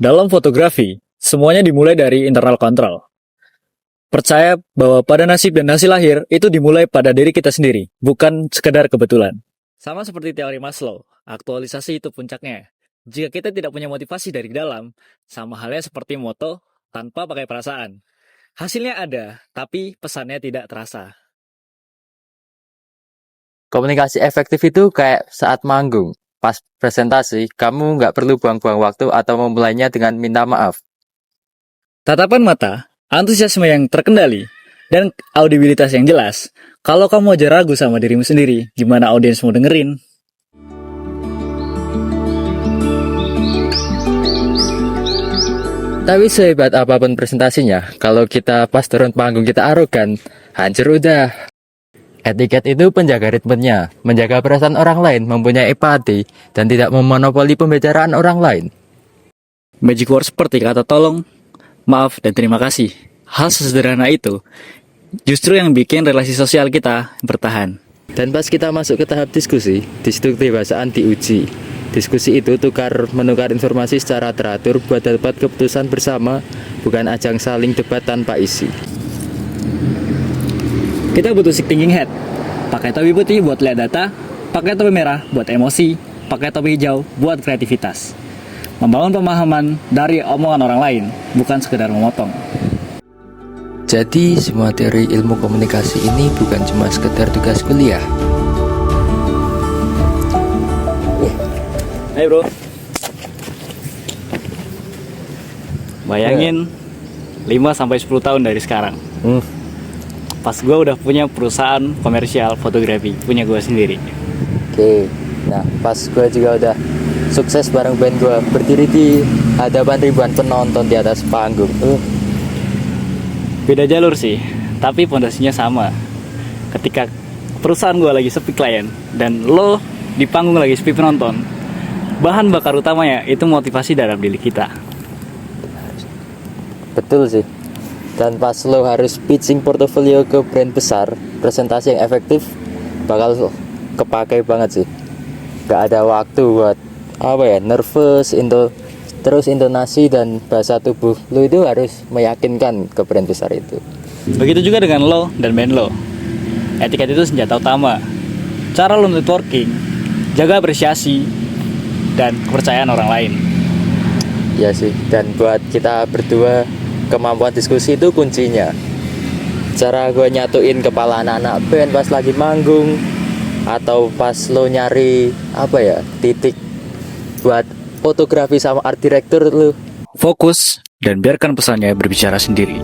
Dalam fotografi, semuanya dimulai dari internal kontrol. Percaya bahwa pada nasib dan hasil akhir itu dimulai pada diri kita sendiri, bukan sekedar kebetulan. Sama seperti teori Maslow, aktualisasi itu puncaknya. Jika kita tidak punya motivasi dari dalam, sama halnya seperti moto tanpa pakai perasaan. Hasilnya ada, tapi pesannya tidak terasa. Komunikasi efektif itu kayak saat manggung. Pas presentasi, kamu nggak perlu buang-buang waktu atau memulainya dengan minta maaf. Tatapan mata, antusiasme yang terkendali, dan audibilitas yang jelas. Kalau kamu aja ragu sama dirimu sendiri, gimana audiens mau dengerin? Tapi sehebat apapun presentasinya, kalau kita pas turun panggung kita arogan, hancur udah. Etiket itu penjaga ritmenya, menjaga perasaan orang lain, mempunyai empati, dan tidak memonopoli pembicaraan orang lain. Magic word seperti kata tolong, maaf, dan terima kasih. Hal sesederhana itu justru yang bikin relasi sosial kita bertahan. Dan pas kita masuk ke tahap diskusi, di situ kedewasaan diuji. Diskusi itu menukar informasi secara teratur buat dapat keputusan bersama, bukan ajang saling debat tanpa isi. Kita butuh thinking head. Pakai topi putih buat lihat data, pakai topi merah buat emosi, pakai topi hijau buat kreativitas. Membangun pemahaman dari omongan orang lain, bukan sekedar memotong. Jadi semua teori ilmu komunikasi ini bukan cuma sekedar tugas kuliah. Hai bro. Bayangin 5-10 tahun dari sekarang. Pas gue udah punya perusahaan komersial fotografi, punya gue sendiri. Oke, nah pas gue juga udah sukses bareng band gue, berdiri di hadapan ribuan penonton di atas panggung. Beda jalur sih, tapi fondasinya sama. Ketika perusahaan gue lagi sepi klien, dan lo di panggung lagi sepi penonton, bahan bakar utamanya itu motivasi dalam diri kita. Betul sih. Dan pas lo harus pitching portofolio ke brand besar, presentasi yang efektif bakal kepakai banget sih. Gak ada waktu buat nervous, terus intonasi dan bahasa tubuh lo itu harus meyakinkan ke brand besar itu. Begitu juga dengan lo dan band lo. Etiket itu senjata utama. Cara lo networking, jaga apresiasi, dan kepercayaan orang lain. Ya sih, dan buat kita berdua, kemampuan diskusi itu kuncinya. Cara gue nyatuin kepala anak-anak band pas lagi manggung, atau pas lo nyari titik buat fotografi sama art director lo. Fokus dan biarkan pesannya berbicara sendiri.